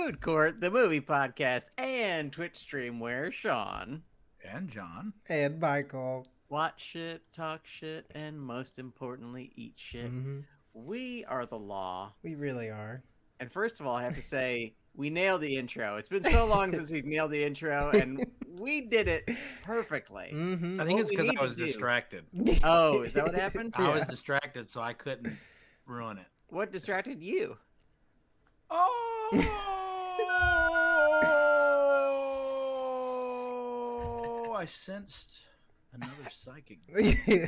Food Court, the movie podcast, and Twitch stream where Sean and John and Michael watch shit, talk shit, and most importantly, eat shit. Mm-hmm. We are the law. We really are. And first of all, I have to say, we nailed the intro. It's been so long since we've nailed the intro, and we did it perfectly. Mm-hmm. I think it's because I was distracted. Oh, is that what happened? I was distracted, so I couldn't ruin it. What distracted you? Oh, I sensed another psychic.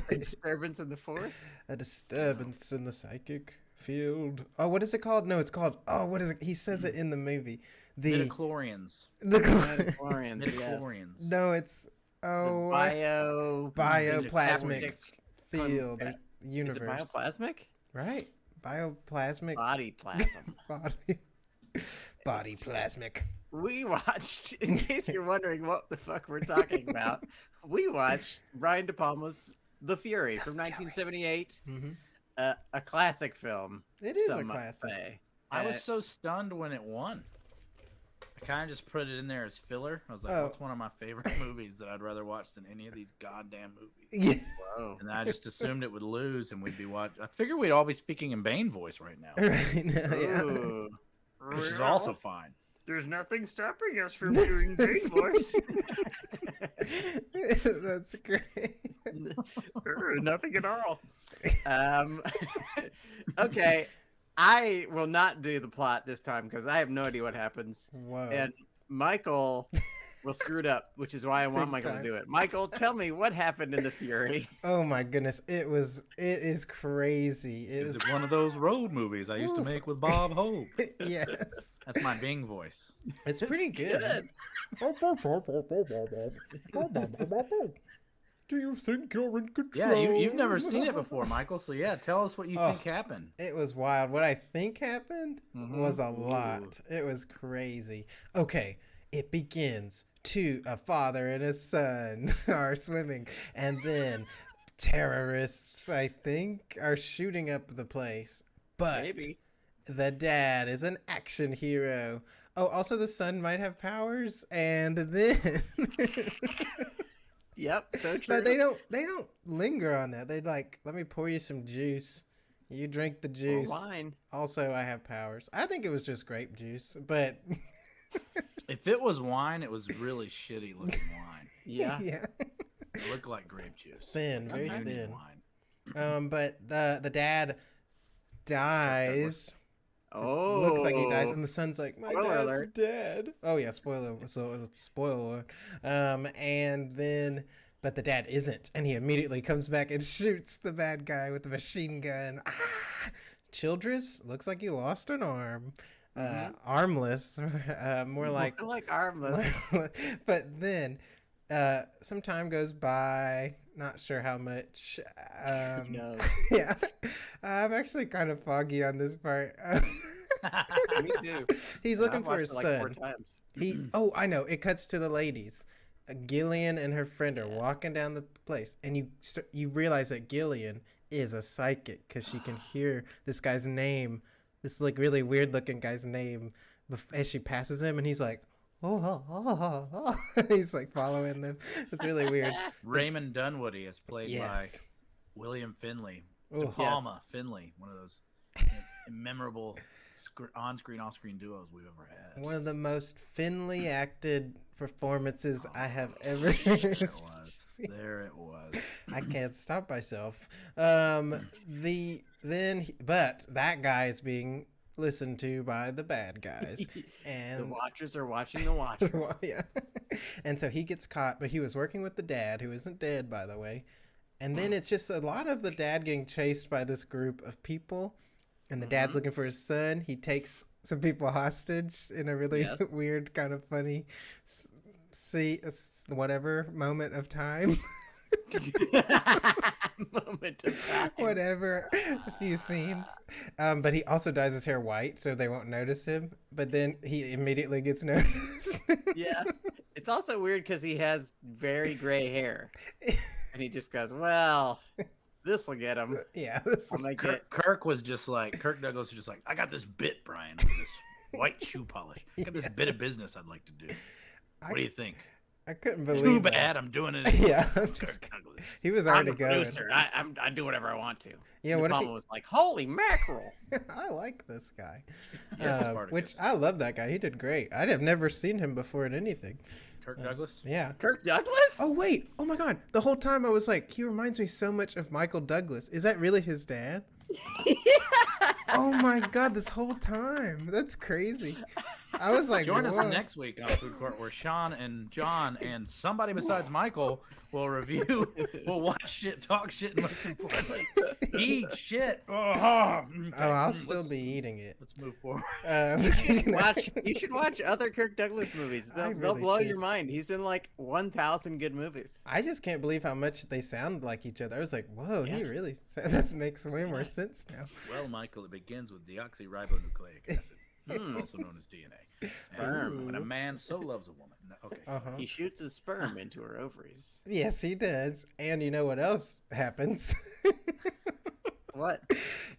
A disturbance in the force? A disturbance in the psychic field. Oh, what is it called? No, it's called. Oh, what is it? He says it in the movie. The midichlorians. Midichlorians. Midichlorians. Yes. No, it's bioplasmic field or universe. Is it bioplasmic? Right. Bioplasmic Body plasm. Body plasmic. We watched, in case you're wondering what the fuck we're talking about, we watched Brian De Palma's The Fury from 1978. Mm-hmm. A classic film. It is a classic. I was so stunned when it won. I kind of just put it in there as filler. I was like, what's one of my favorite movies that I'd rather watch than any of these goddamn movies? Yeah. Whoa. And I just assumed it would lose and we'd be watching. I figured we'd all be speaking in Bane voice right now. Right now, yeah. Ooh. Which is also fine. There's nothing stopping us from doing Bane voice. That's great. Nothing at all. Okay. I will not do the plot this time because I have no idea what happens. Whoa. And Michael will screw it up, which is why I want Michael to do it. Michael, tell me what happened in The Fury. Oh my goodness. It is crazy. It is one of those road movies I used to make with Bob Hope. Yes. That's my Bing voice. It's pretty good. Do you think you're in control? Yeah, you've never seen it before, Michael. So yeah, tell us what you think happened. It was wild. What I think happened was a lot. It was crazy. Okay, it begins. A father and his son are swimming, and then terrorists, I think, are shooting up the place. But maybe the dad is an action hero. Oh, also the son might have powers, and then yep, so true. But they don't linger on that. They'd like, let me pour you some juice. You drink the juice. Or wine. Also, I have powers. I think it was just grape juice, but if it was wine, it was really shitty looking wine. Yeah. Yeah. It looked like grape juice. Thin, very Like thin. wine. But the dad dies. Oh, Looks like he dies, and the son's like, my Spoiler dad's alert. dead. Oh yeah, spoiler alert. And then, but the dad isn't, and he immediately comes back and shoots the bad guy with the machine gun. Childress, looks like you lost an arm. Armless, more like armless. But then, some time goes by. Not sure how much. No. Yeah, I'm actually kind of foggy on this part. Me too. He's looking for I've his watched it like 4 son. times. Oh, I know. It cuts to the ladies. Gillian and her friend are walking down the place, and you realize that Gillian is a psychic because she can hear this guy's name, this like really weird looking guy's name, as she passes him, and he's like, oh. He's like following them. It's really weird. Raymond Dunwoody is played by William Finley. De Palma, Finley, one of those memorable on-screen, off-screen duos we've ever had. One of the most Finley acted performances I have ever seen. There it was. I can't stop myself. But that guy is being listened to by the bad guys, and the watchers are watching the watchers. Yeah. And so he gets caught, but he was working with the dad, who isn't dead, by the way. And then it's just a lot of the dad getting chased by this group of people, and the dad's looking for his son. He takes some people hostage in a really weird, kind of funny, moment of time. Moment of time. Whatever, a few scenes. But he also dyes his hair white, so they won't notice him. But then he immediately gets noticed. Yeah. It's also weird because he has very gray hair. And he just goes, well, this will get him. Yeah. Kirk Douglas was just like, I got this bit, Brian, of this White shoe polish. Got this bit of business I'd like to do. What do you think? I couldn't believe Too that. bad I'm doing it. Yeah, Kirk Douglas. he was I'm already the going. producer. I do whatever I want to. Yeah, De what if Palma he... was like, holy mackerel. I like this guy. Yes, Which Spartacus. I love that guy. He did great. I'd have never seen him before in anything. Kirk Douglas? Yeah. Kirk Douglas? Oh wait! Oh my God! The whole time I was like, he reminds me so much of Michael Douglas. Is that really his dad? Oh my God! This whole time, that's crazy. I was like, Join us whoa. next week on Food Court, where Sean and John and somebody besides Michael will review, will watch shit, talk shit, and listen for it. Eat shit. Okay. Oh, I'll still be eating it. Let's move forward. You should watch other Kirk Douglas movies. They'll really blow should. your mind. He's in like 1,000 good movies. I just can't believe how much they sound like each other. I was like, whoa, he really. That makes way more sense now. Well, Michael, it begins with deoxyribonucleic acid, also known as DNA. Sperm. When a man so loves a woman. Okay. Uh-huh. He shoots his sperm into her ovaries. Yes, he does. And you know what else happens? What?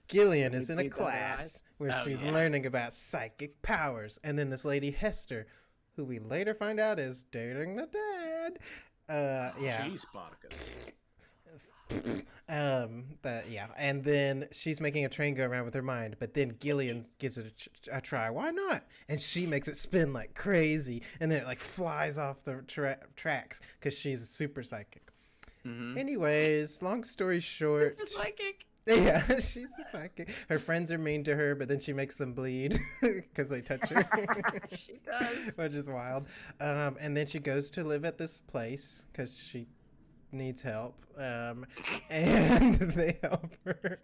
Gillian is in a Repeat that, class guys. where Oh, she's yeah. learning about psychic powers. And then this lady, Hester, who we later find out is dating the dad. Yeah. She's Spartacus. And then she's making a train go around with her mind, but then Gillian gives it a try. Why not? And she makes it spin like crazy, and then it like flies off the tracks because she's super psychic. Mm-hmm. Anyways, long story short, Psychic. yeah, she's a psychic. Her friends are mean to her, but then she makes them bleed because they touch her. She does. Which is wild. And then she goes to live at this place because she needs help. And they help her.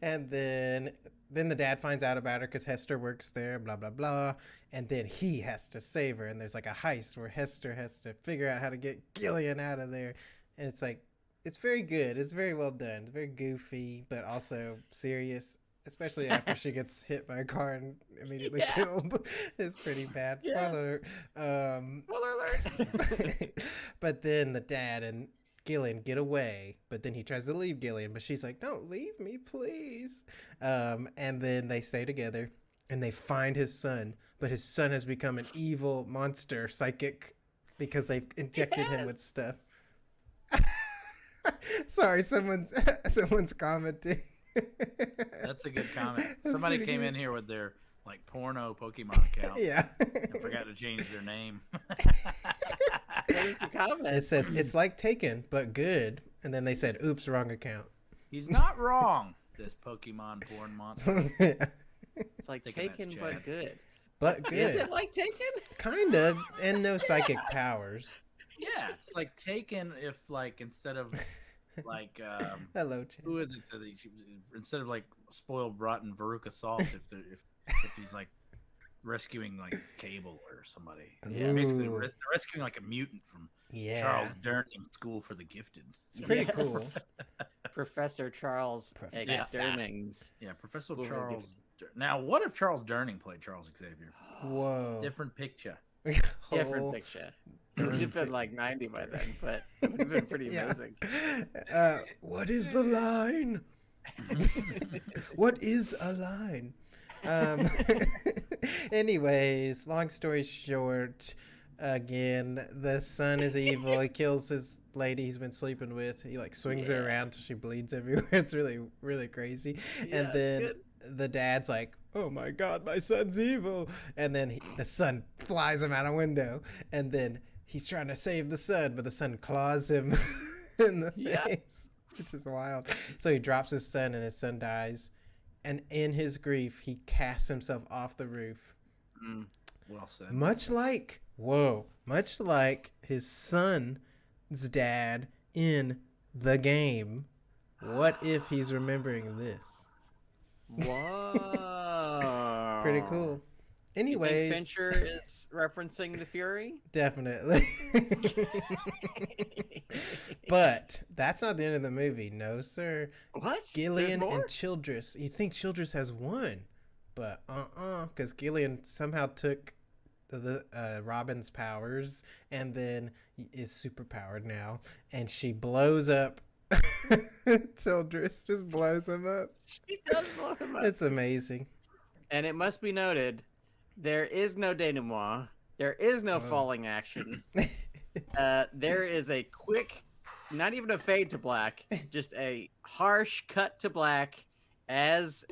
And then the dad finds out about her because Hester works there, blah, blah, blah. And then he has to save her. And there's like a heist where Hester has to figure out how to get Gillian out of there. And it's like, it's very good. It's very well done. It's very goofy, but also serious. Especially after she gets hit by a car and immediately killed. It's pretty bad. Spoiler alert. Spoiler alert. But then the dad and Gillian get away, but then he tries to leave Gillian, but she's like, don't leave me, please. And then they stay together and they find his son, but his son has become an evil monster psychic because they've injected him with stuff. Sorry, someone's commenting. That's a good comment. That's Somebody pretty came good. in here with their like porno Pokemon account. Yeah. And forgot to change their name. There's the comment. It says it's like Taken, but good. And then they said, oops, wrong account. He's not wrong. This Pokemon porn monster. It's like Thinking that's Taken, Chad. but good. But good. Is it like Taken? Kind of. And no psychic powers. Yeah, it's like Taken if like instead of like Hello, Chad. who is it that instead of like spoiled rotten Veruca Salt if he's like rescuing like Cable or somebody. Yeah. Basically Ooh. they're rescuing like a mutant from Yeah. Charles Durning School for the Gifted. It's pretty Yes. cool. Professor Charles Professor. Yeah, Professor School for the Charles. Now, what if Charles Durning played Charles Xavier? Whoa. Different picture. Different Whole- picture. You'd have been like 90 by then, but it would have been pretty Yeah. amazing. What is the line? What is a line? Anyways, long story short, again, the son is evil. He kills his lady he's been sleeping with. He like swings her around till she bleeds everywhere. It's really, really crazy. Yeah, And it's then good. the dad's like, oh my God, my son's evil. And then the son flies him out a window. And then he's trying to save the son, but the son claws him in the face, which is wild. So he drops his son and his son dies. And in his grief, he casts himself off the roof. Well said. Much like his son's dad in the game. What if he's remembering this? Whoa. Pretty cool. You Anyways, think Fincher is referencing the Fury? definitely. But that's not the end of the movie. No, sir. What? Gillian There's more? and Childress. You think Childress has won, but because Gillian somehow took the Robin's powers and then is super powered now, and she blows up Childress. Just blows him up. She does blow him up. It's amazing. And it must be noted, There is no denouement. There is no falling action. There is a quick, not even a fade to black, just a harsh cut to black as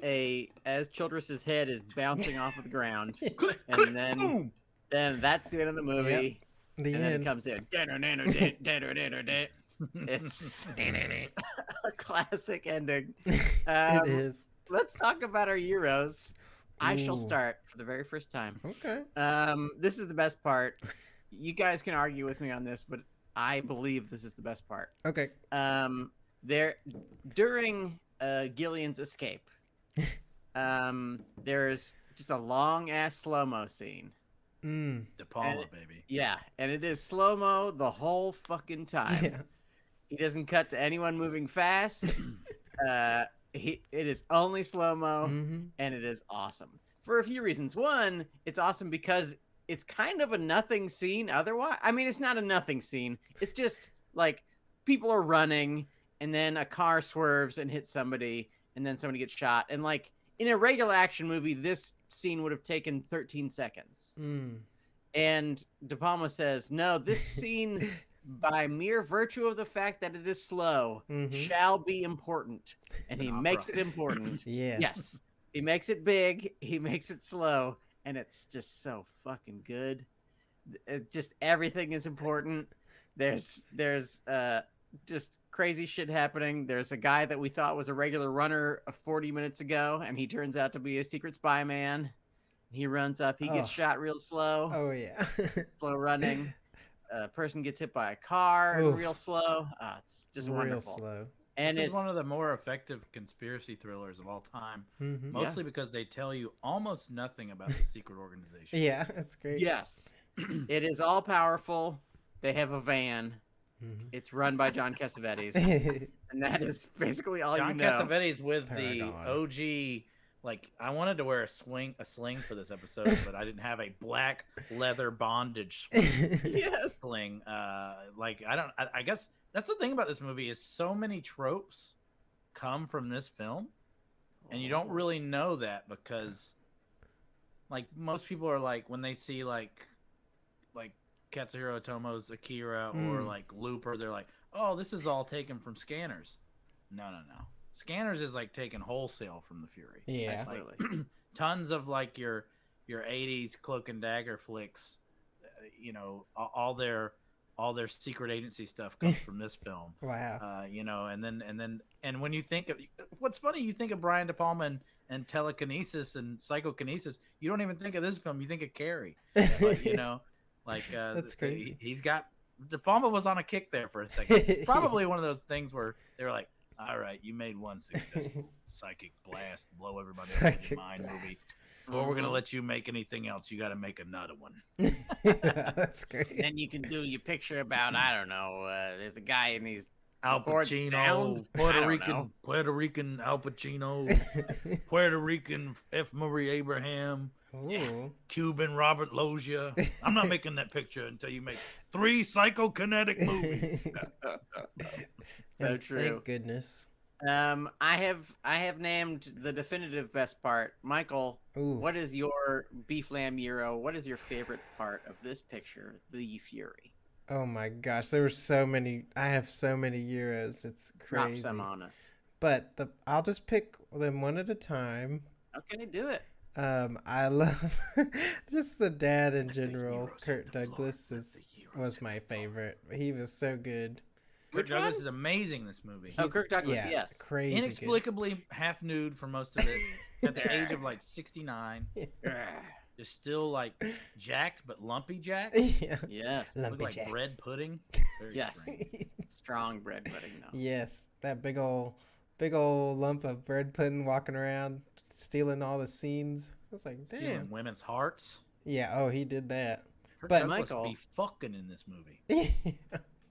Childress's head is bouncing off of the ground, and then that's the end of the movie. Yep. The and end. Then it comes in. It's a classic ending. It is. Let's talk about our Euros. I shall start for the very first time. Okay. This is the best part. You guys can argue with me on this, but I believe this is the best part. Okay. During Gillian's escape, there's just a long ass slow-mo scene. De Palma, baby. Yeah, and it is slow-mo the whole fucking time. Yeah. He doesn't cut to anyone moving fast. It is only slow-mo, and it is awesome for a few reasons. One, it's awesome because it's kind of a nothing scene otherwise. I mean, it's not a nothing scene. It's just like people are running, and then a car swerves and hits somebody, and then somebody gets shot. And like in a regular action movie, this scene would have taken 13 seconds. And De Palma says, no, this scene, by mere virtue of the fact that it is slow, shall be important. And he makes it important. Yes. He makes it big. He makes it slow. And it's just so fucking good. Just everything is important. There's just crazy shit happening. There's a guy that we thought was a regular runner 40 minutes ago, and he turns out to be a secret spy man. He runs up. He gets shot real slow. Oh, yeah. Slow running. A person gets hit by a car real slow. It's just real wonderful. Slow. And it's one of the more effective conspiracy thrillers of all time, mostly because they tell you almost nothing about the secret organization. Yeah, that's great. Yes. It is all powerful. They have a van. It's run by John Cassavetes. And that is basically all you know. John Cassavetes with the OG. Like, I wanted to wear a sling for this episode, but I didn't have a black leather bondage sling. I guess that's the thing about this movie is so many tropes come from this film, and you don't really know that because, like, most people are like, when they see like Katsuhiro Otomo's Akira or like Looper, they're like, oh, this is all taken from Scanners. No. Scanners is like taken wholesale from the Fury. Yeah, absolutely. Like, tons of like your 80s cloak and dagger flicks, all their secret agency stuff comes from this film. Wow. And when you think of what's funny, you think of Brian De Palma and telekinesis and psychokinesis, you don't even think of this film. You think of Carrie. But, that's crazy. He's got De Palma was on a kick there for a second. Probably one of those things where they were like, all right, you made one successful psychic blast, blow everybody up in your mind movie. Or we're going to let you make anything else. You got to make another one. That's great. Then you can do your picture about, I don't know, there's a guy in these Al Pacino, Puerto Rican Al Pacino, Puerto Rican F. Murray Abraham, Cuban Robert Loggia. I'm not making that picture until you make 3 psychokinetic movies. So true. Thank goodness. I have named the definitive best part. Michael, what is your beef lamb gyro? What is your favorite part of this picture, the Fury? Oh my gosh, there were so many. I have so many Euros. It's crazy. Drop some on us. But I'll just pick them one at a time. Okay, do it. I love just the dad in general. Kirk Douglas was my favorite. He was so good. Kirk Douglas is amazing in this movie. Kirk Douglas, yes. Crazy inexplicably good. Half nude for most of it. At the age of like 69. Just still like jacked, but lumpy jacked. Yeah. Yes. Looked like bread pudding. Very strange. Strong bread pudding, though. Yes. That big old lump of bread pudding walking around, stealing all the scenes. I was like, damn. Stealing women's hearts. Yeah. Oh, he did that. Kirk Douglas be fucking in this movie.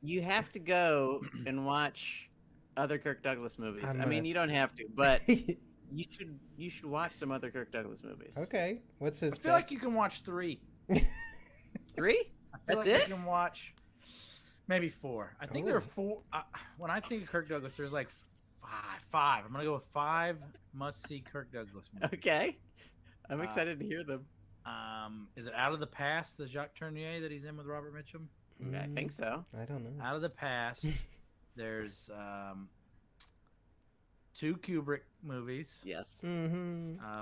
You have to go and watch other Kirk Douglas movies. I mean, you don't have to, but you should watch some other Kirk Douglas movies. Okay. What's his I feel like you can watch 3. 3? That's like it? You can watch maybe 4. I think there are 4. When I think of Kirk Douglas, there's like 5. I'm going to go with 5 must-see Kirk Douglas movies. Okay. I'm excited to hear them. Is it Out of the Past, the Jacques Tourneur that he's in with Robert Mitchum? I think so. I don't know. Out of the Past. There's 2 Kubrick movies. Yes.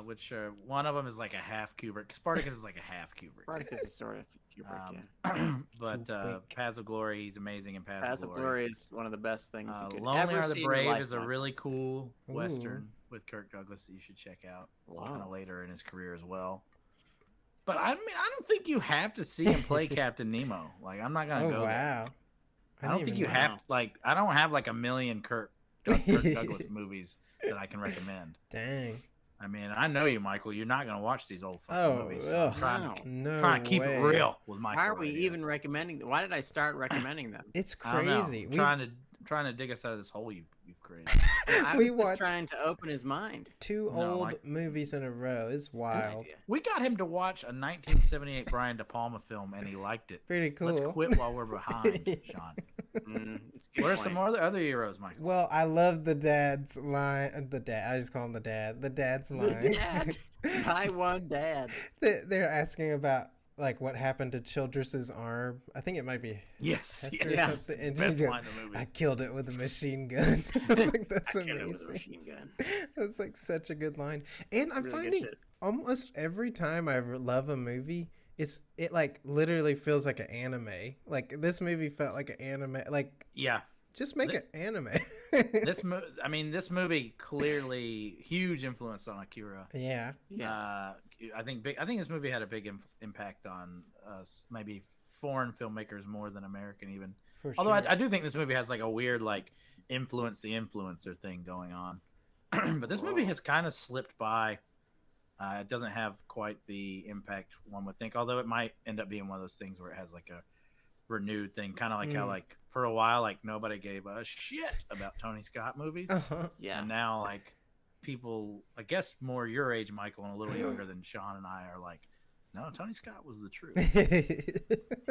Which one of them is like a half Kubrick. Spartacus is like a half Kubrick. Spartacus is sort of Kubrick, But Paths of Glory, he's amazing in Paths of Glory is one of the best things you could Lonely ever Are the see in Brave your is a lifetime. really cool Western with Kirk Douglas that you should check out. It's kind of later in his career as well. But I mean, I don't think you have to see him play Captain Nemo. Like, I'm not gonna go there. I don't think you have to, like, I don't have like a million Kirk Douglas movies that I can recommend. Dang. I mean, I know you, Michael. You're not going to watch these old fucking movies. So I'm trying to keep it real with Michael. Why are we even recommending them? Why did I start recommending them? It's crazy. Trying to dig us out of this hole you've created. I was just trying to open his mind. 2 old movies in a row. It's wild. We got him to watch a 1978 Brian De Palma film, and he liked it. Pretty cool. Let's quit while we're behind, Sean. What are some other heroes, Michael? Well, I love the dad's line. The dad. I just call him the dad. The dad's line. The dad. I want dad. They're asking about like what happened to Childress's arm. I think it might be yes. And best line in the movie. I killed it with a machine gun. I was like, that's amazing. With a machine gun. That's like such a good line. And I'm really finding almost every time I love a movie, it like literally feels like an anime. Like this movie felt like an anime. Like just make it anime. this movie clearly huge influence on Akira. Yeah. I think this movie had a big impact on maybe foreign filmmakers more than American even. Although I do think this movie has like a weird like influence the influencer thing going on. But this movie has kind of slipped by. It doesn't have quite the impact one would think, although it might end up being one of those things where it has like a renewed thing, kind of like how like for a while like nobody gave a shit about Tony Scott movies. And now like people, I guess more your age, Michael, and a little younger than Sean and I are like, no, Tony Scott was the truth.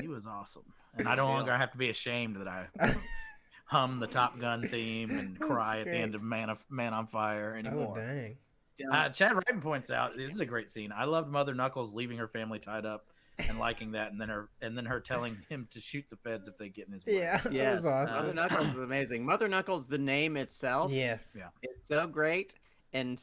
He was awesome. And I no longer have to be ashamed that I hum the Top Gun theme and cry at the end of Man on Fire anymore. Oh, dang. Chad Ryden points out, this is a great scene. I loved Mother Knuckles leaving her family tied up and liking that, and then her telling him to shoot the feds if they get in his way. Yeah, that was awesome. Mother Knuckles is amazing. Mother Knuckles, the name itself, yes, it's so great, and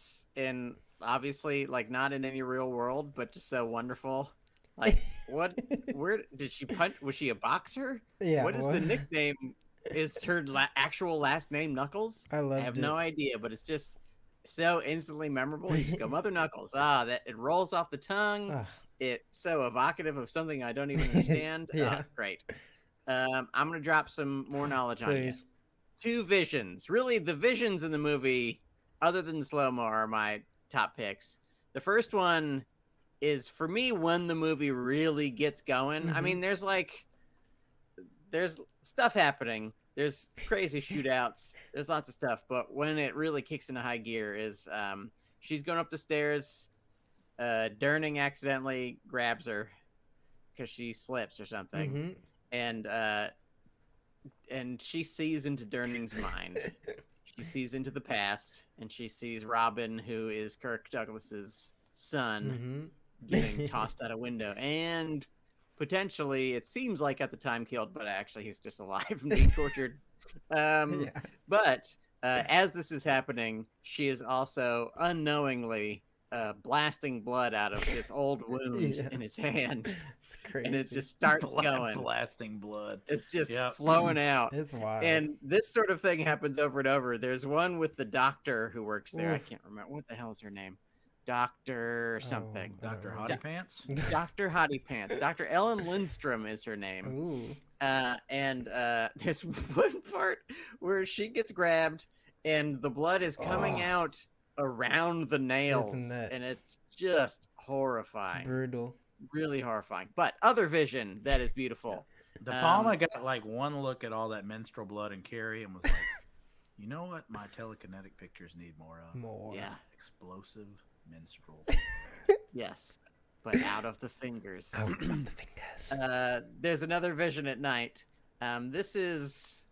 obviously like not in any real world, but just so wonderful. Like what? Where did she punch? Was she a boxer? Yeah. What is the nickname? Is her actual last name Knuckles? I have no idea, but it's just so instantly memorable. You just go Mother Knuckles. That it rolls off the tongue. It's so evocative of something I don't even understand. Great. I'm gonna drop some more knowledge on you. 2 visions. Really, the visions in the movie, other than slow-mo, are my top picks. The first one is for me when the movie really gets going. I mean, there's stuff happening. There's crazy shootouts. There's lots of stuff. But when it really kicks into high gear is she's going up the stairs. Durning accidentally grabs her because she slips or something. And she sees into Durning's mind. She sees into the past, and she sees Robin, who is Kirk Douglas's son, getting tossed out a window. And potentially, it seems like at the time killed, but actually he's just alive and being tortured. But as this is happening, she is also unknowingly blasting blood out of this old wound in his hand. It's crazy. And it just starts going. Blasting blood. It's just flowing out. It's wild. And this sort of thing happens over and over. There's one with the doctor who works there. I can't remember. What the hell is her name? Dr. something. Dr. Hottie Pants? Dr. Hottie Pants. Dr. Ellen Lindstrom is her name. Ooh. And there's one part where she gets grabbed and the blood is coming out around the nails. And it's just horrifying. It's brutal. Really horrifying. But other vision that is beautiful. De Palma got like one look at all that menstrual blood and Carrie and was like, you know what my telekinetic pictures need more of? Yeah. Explosive menstrual. Yes. But out of the fingers. Out of the fingers. There's another vision at night. This is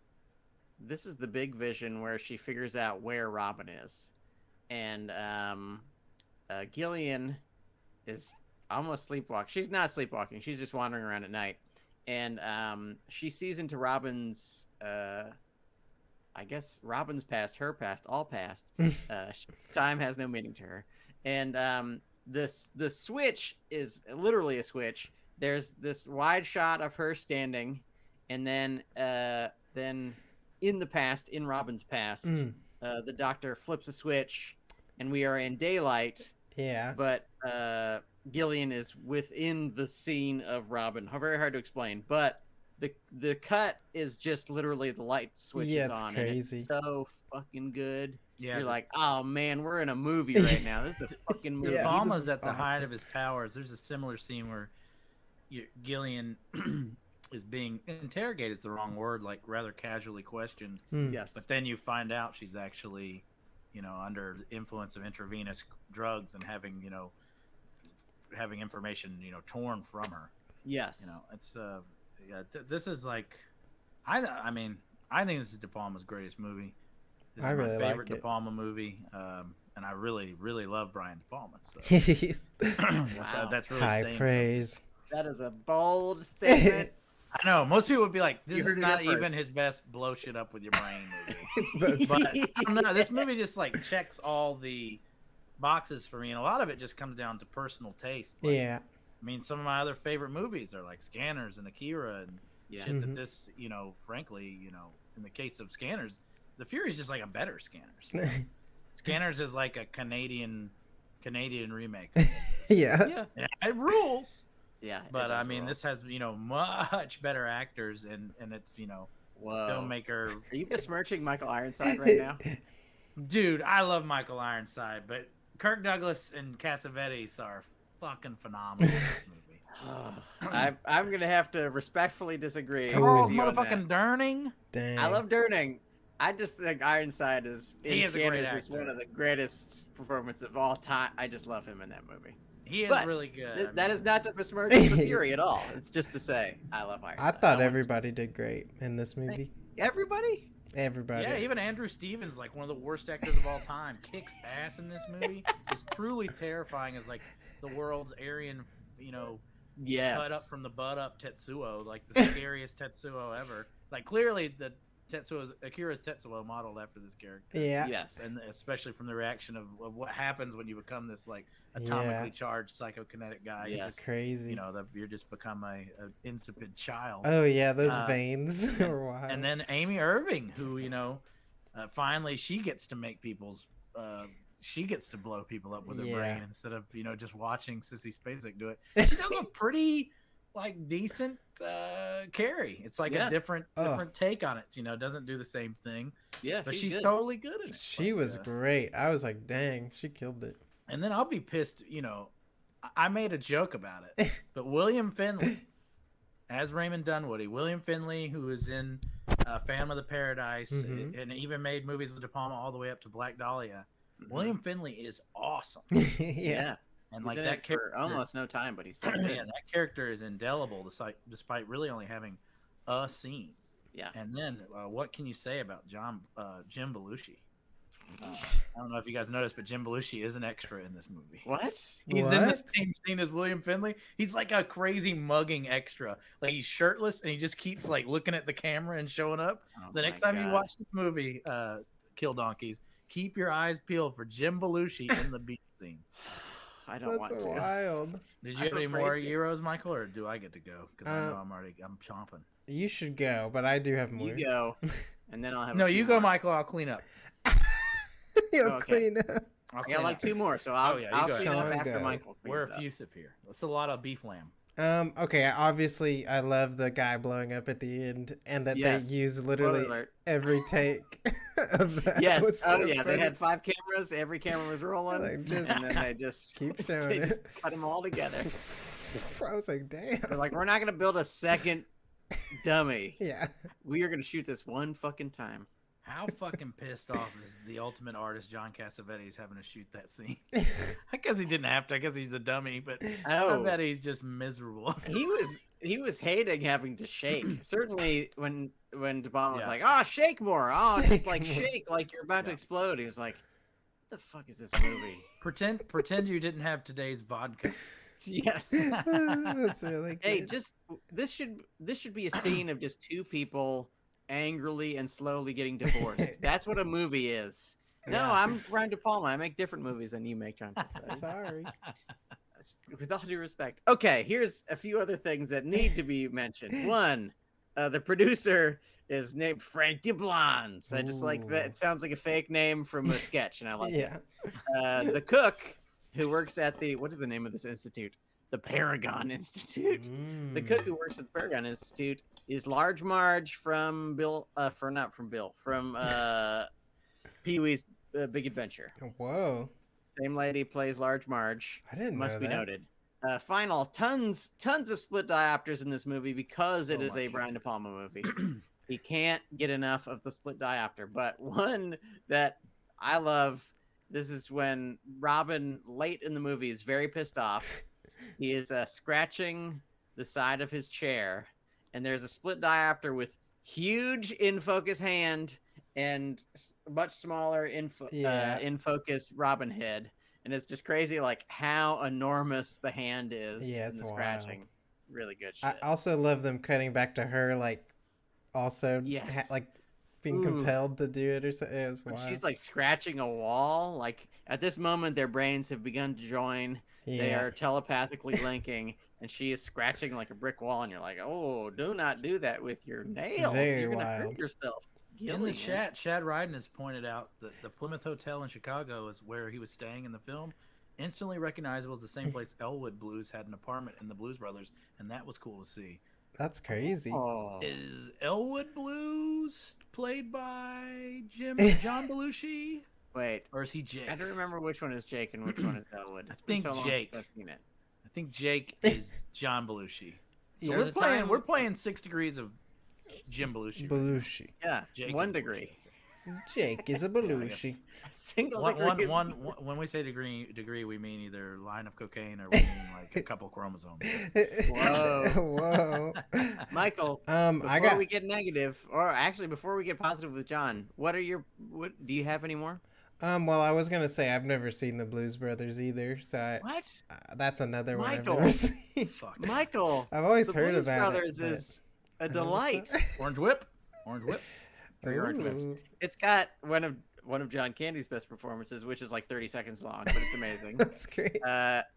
the big vision where she figures out where Robin is. And Gillian is almost sleepwalking. She's not sleepwalking. She's just wandering around at night, and she sees into Robin's. I guess Robin's past, her past, all past. Time has no meaning to her, and the switch is literally a switch. There's this wide shot of her standing, and then in the past, in Robin's past, the doctor flips a switch, and we are in daylight. Yeah. But Gillian is within the scene of Robin. Very hard to explain, but the cut is just literally the light switches it's on. Crazy. And it's so fucking good. Yeah, you're like, oh man, we're in a movie right now. This is a fucking movie. Yeah. Palma's at the height of his powers. There's a similar scene where Gillian is being interrogated. Is the wrong word, like rather casually questioned. Yes. But then you find out she's actually, under the influence of intravenous drugs and having, having information, torn from her. Yes. It's this is like, I think this is De Palma's greatest movie. This is really my favorite like De Palma movie, and I really, really love Brian De Palma. So. Wow. That's really high saying praise. something. That is a bold statement. I know most people would be like, "This You is heard it not here even first. his best blow shit up with your brain movie." But I don't know. This movie just like checks all the boxes for me, and a lot of it just comes down to personal taste. Like, Yeah. I mean, some of my other favorite movies are like Scanners and Akira and shit that this, frankly, in the case of Scanners, The Fury is just like a better Scanners. Scanners is like a Canadian remake. Yeah. And it rules. Yeah. But I mean, this has, much better actors and it's, Whoa. filmmaker. Are you besmirching Michael Ironside right now? Dude, I love Michael Ironside, but Kirk Douglas and Cassavetes are fucking phenomenal in this movie. I'm going to have to respectfully disagree. Carl with you on motherfucking Durning. Dang. I love Durning. I just think Ironside is He is a great Scanners is one actor. of the greatest performances of all time. I just love him in that movie. He is But really good. That is not to besmirch the Fury at all. It's just to say I love Ironside. I thought everybody did great in this movie. Everybody? Everybody. Yeah, even Andrew Stevens, like one of the worst actors of all time, kicks ass in this movie. Is truly terrifying as like the world's Aryan, Yes. cut up from the butt up Tetsuo, like the scariest Tetsuo ever. Like clearly the Akira's Tetsuo modeled after this character. Yeah. Yes. And especially from the reaction of what happens when you become this like atomically charged psychokinetic guy. Yes. It's crazy. You're just become a insipid child. Oh yeah, those veins are wild. And then Amy Irving, who finally she gets to make people's she gets to blow people up with her brain instead of just watching Sissy Spacek do it. She does a pretty like decent Carrie. It's like a different take on it. Doesn't do the same thing. Yeah, but she's good. totally good at it. She was great. I was like, dang, she killed it. And then I'll be pissed. I made a joke about it, but William Finley as Raymond Dunwoody, William Finley, who is in Phantom of the Paradise, and even made movies with De Palma all the way up to Black Dahlia. William Finley is awesome. Yeah. And He's like in that it character, for almost no time, but he's so good. yeah, that character is indelible despite really only having a scene. Yeah. And then what can you say about Jim Belushi? I don't know if you guys noticed, but Jim Belushi is an extra in this movie. What? He's in the same scene as William Finley. He's like a crazy mugging extra. Like he's shirtless and he just keeps like looking at the camera and showing up. The next time you watch this movie, Kill Donkeys, keep your eyes peeled for Jim Belushi in the beach scene. I don't want to. Wild. Did you have any more Euros, Michael, or do I get to go? Because I know I'm chomping. You should go, but I do have more. You go, and then I'll have. No, a few you go, more. Michael. I'll clean up. You'll Okay. clean up. I got like two more, so I'll you I'll go. clean up Sean, after go. Michael. We're cleans up. effusive here. That's a lot of beef lamb. Okay, obviously I love the guy blowing up at the end, and that Yes. they use Spoiler literally alert. every take of that. Yes. Was Oh so yeah. They funny. had 5 cameras. Every camera was rolling, Like, just and then they just keep showing they it. just cut them all together. I was like, damn. They're like, we're not gonna build a second dummy. Yeah. We are gonna shoot this one fucking time. How fucking pissed off is the ultimate artist John Cassavetes having to shoot that scene? I guess he didn't have to. I guess he's a dummy, but I bet he's just miserable. He was hating having to shake. Certainly when De Palma was like, "Oh, shake more! Oh, just like shake like you're about to explode." He was like, "What the fuck is this movie?" Pretend you didn't have today's vodka. Yes. That's really good. Hey, just this should be a scene of just two people angrily and slowly getting divorced. That's what a movie is. No, Yeah. I'm Brian De Palma. I make different movies than you make, John. Sorry. With all due respect. Okay, here's a few other things that need to be mentioned. One, the producer is named Frankie Blondes. I just like that. It sounds like a fake name from a sketch, and I like it. The cook, who works at what is the name of this institute? The Paragon Institute. The cook who works at the Paragon Institute is Large Marge from from Pee-wee's Big Adventure. Whoa. Same lady plays Large Marge. I didn't know Must be that. noted. Final, tons of split diopters in this movie because it is a Brian De Palma movie. He can't get enough of the split diopter. But one that I love, this is when Robin, late in the movie, is very pissed off. He is scratching the side of his chair, and there's a split diopter with huge in-focus hand and much smaller in focus Robin head, and it's just crazy like how enormous the hand is. It's in the scratching. wild. Really good shit. I also love them cutting back to her, like also like being compelled to do it or something. It was wild. She's like scratching a wall. Like at this moment, their brains have begun to join. They are telepathically linking, and she is scratching like a brick wall, and you're like, oh, do not do that with your nails. You're gonna hurt yourself. In the chat, Shad Ryden has pointed out that the Plymouth Hotel in Chicago is where he was staying in the film. Instantly recognizable as the same place Elwood Blues had an apartment in the Blues Brothers, and that was cool to see. That's crazy. Is Elwood Blues played by John Belushi? Wait, or is he Jake? I don't remember which one is Jake and which one is Elwood. I think Jake. I think Jake is John Belushi. So we're playing 6 degrees of Jim Belushi. Belushi. Yeah, Jake 1 degree. Jake is a Belushi. Single degree. When we say degree, we mean either line of cocaine or we mean like a couple chromosomes. Whoa. Michael, before we get negative, or actually before we get positive with John, what do you have any more? Well, I was gonna say I've never seen the Blues Brothers either, so that's another one I've never seen. Michael, I've always heard Blues about Brothers it. Is a delight. Orange Whip. Orange Whips. It's got one of John Candy's best performances, which is like 30 seconds long, but it's amazing. That's great.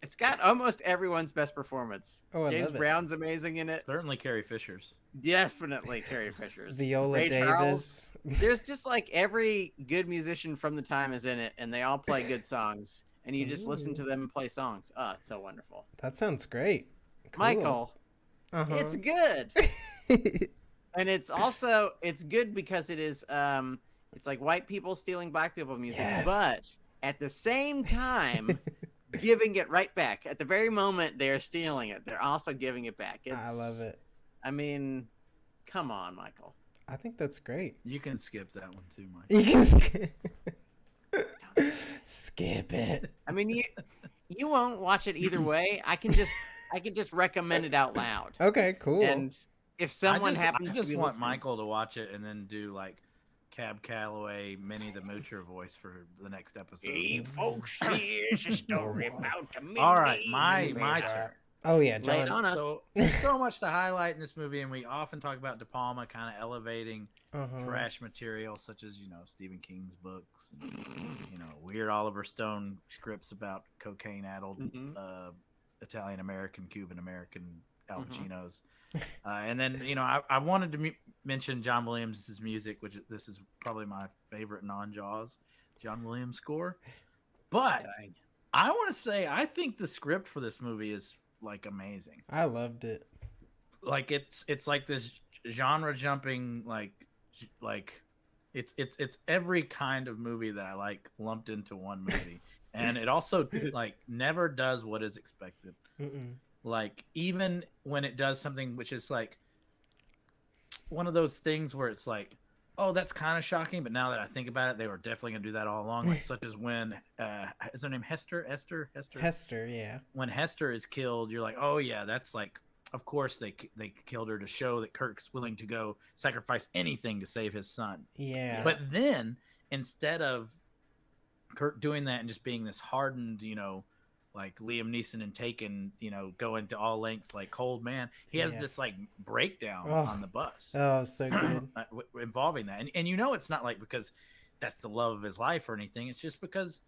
It's got almost everyone's best performance. James love Brown's amazing in it. Certainly Carrie Fisher's. Definitely Carrie Fisher's. Viola Ray Davis. Charles. There's just like every good musician from the time is in it, and they all play good songs. And you just listen to them play songs. Oh, it's so wonderful. That sounds great. Cool. Michael, it's good. And it's good because it is it's like white people stealing black people music, but at the same time giving it right back. At the very moment they're stealing it, they're also giving it back. I love it. I mean, come on, Michael. I think that's great. You can skip that one too, Mike. You can skip it. I mean, you won't watch it either way. I can just recommend it out loud. Okay, cool. And if someone happens I just to be want listening, Michael to watch it and then do like Cab Calloway, Minnie the Moocher voice for the next episode. Hey, folks, here's a story about the Minnie. All right, my turn. Oh yeah, John. Lay it on us. So much to highlight in this movie, and we often talk about De Palma kind of elevating trash material, such as Stephen King's books, and, weird Oliver Stone scripts about cocaine-addled Italian American, Cuban American Al Pacinos. And then I wanted to mention John Williams' music, which this is probably my favorite non-Jaws John Williams score. But I want to say I think the script for this movie is like amazing. I loved it. Like it's like this genre jumping like it's every kind of movie that I like lumped into one movie. And it also like never does what is expected. Like even when it does something which is like one of those things where it's like, oh, that's kind of shocking, but now that I think about it, they were definitely gonna do that all along. Like, such as when is her name Hester, yeah. When Hester is killed, you're like, oh yeah, that's like, of course they killed her to show that Kirk's willing to go sacrifice anything to save his son. Yeah. But then instead of Kirk doing that and just being this hardened, like Liam Neeson and Taken, go into all lengths like Cold Man. He has this like breakdown on the bus. Oh, so good. Involving that. And it's not like because that's the love of his life or anything. It's just because,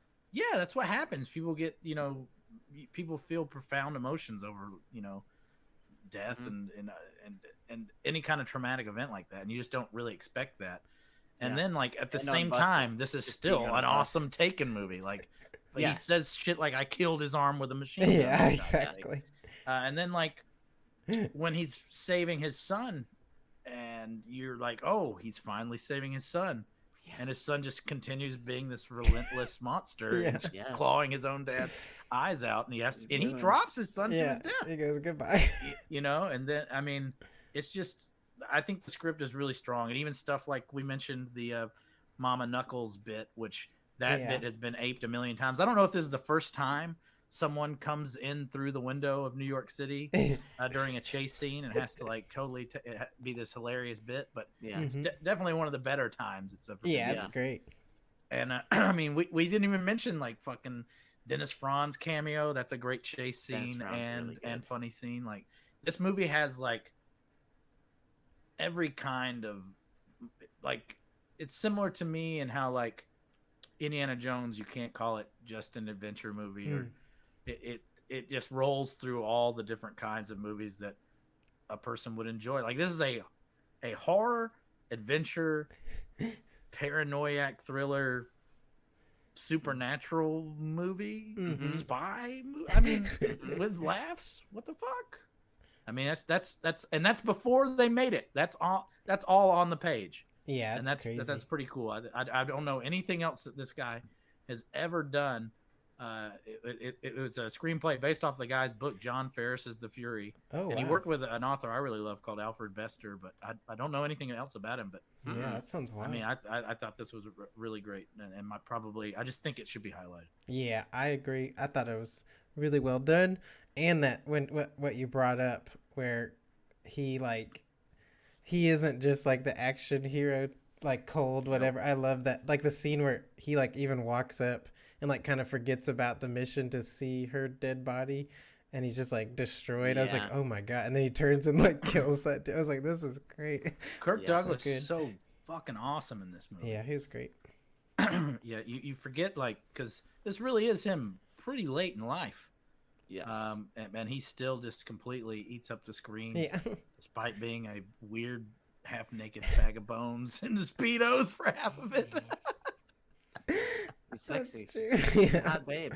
that's what happens. People get, people feel profound emotions over, death and any kind of traumatic event like that. And you just don't really expect that. And then like at the same time, this is still an awesome Taken movie. Like, he says shit like, I killed his arm with a machine gun. Yeah, exactly. And then like when he's saving his son and you're like, oh, he's finally saving his son. Yes. And his son just continues being this relentless monster, and clawing his own dad's eyes out. And he drops his son to his death. He goes, goodbye. And then, I mean, it's just, I think the script is really strong. And even stuff like we mentioned the Mama Knuckles bit, which bit has been aped a million times. I don't know if this is the first time someone comes in through the window of New York City during a chase scene and has to like totally be this hilarious bit, but it's definitely one of the better times it's ever been. It's great. And I mean, we didn't even mention like fucking Dennis Franz cameo. That's a great chase scene and funny scene. Like, this movie has like every kind of, like, it's similar to me in how like Indiana Jones, you can't call it just an adventure movie, or it just rolls through all the different kinds of movies that a person would enjoy. Like, this is a horror, adventure, paranoiac thriller, supernatural movie, spy movie. I mean, with laughs. What the fuck? I mean, that's before they made it. That's all on the page. Yeah, and that's crazy. That's pretty cool. I don't know anything else that this guy has ever done. It was a screenplay based off the guy's book, John Ferris's The Fury. Oh, and he worked with an author I really love called Alfred Bester, but I don't know anything else about him. But yeah, that sounds wild. I mean, I thought this was really great, and I just think it should be highlighted. Yeah, I agree. I thought it was really well done, and that what you brought up, where he isn't just like the action hero, like cold, whatever. I love that. Like the scene where he like even walks up and like kind of forgets about the mission to see her dead body, and he's just like destroyed. I was like, oh my God. And then he turns and like kills that. I was like, this is great. Kirk Douglas is so fucking awesome in this movie. Yeah, he was great. Yeah, you forget, like, because this really is him pretty late in life. Yes. And he still just completely eats up the screen. Yeah. Despite being a weird half-naked bag of bones in the Speedos for half of it. He's sexy. Hot babe.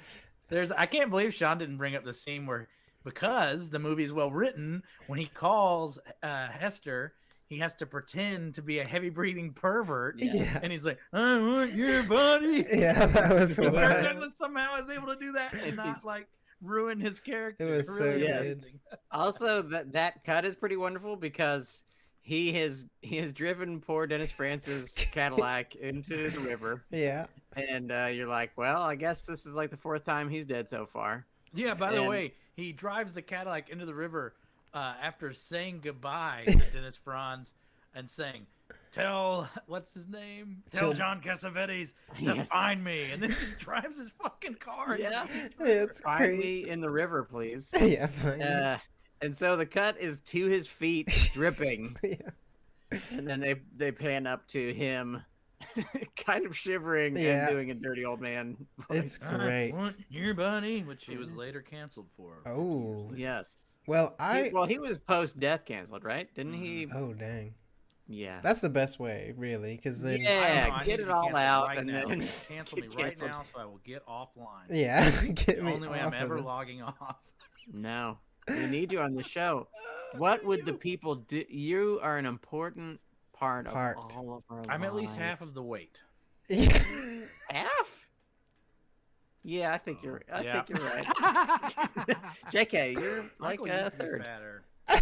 I can't believe Sean didn't bring up the scene where, because the movie's well written, when he calls Hester, he has to pretend to be a heavy-breathing pervert. Yeah. And he's like, I want your body. Yeah, that was Kirk Douglas somehow is able to do that and not, like, ruin his character. It was so good. Also, that cut is pretty wonderful because he has driven poor Dennis Franz's Cadillac into the river. Yeah. And you're like, well, I guess this is like the fourth time he's dead so far. Yeah, by the way, he drives the Cadillac into the river after saying goodbye to Dennis Franz and saying, what's his name? Tell John Cassavetes to find me. And then just drives his fucking car. Yeah. It's find crazy. me in the river, please. Yeah, fine. And so the cut is to his feet dripping. And then they pan up to him kind of shivering and doing a dirty old man voice. It's great. I want your buddy, which he was later canceled for. Oh. Yes. Well, he was post-death canceled, right? Didn't he? Oh, dang. Yeah. That's the best way, really, because then get it all out right and now. then Cancel me right now so I will get offline. Yeah, get the me only way off I'm ever of this. logging off. No. We need you on the show. What would the people do? You are an important part of all of our lives. I'm at least half of the weight. Half? Yeah, I think you're. I think you're right. JK, you're like a third. You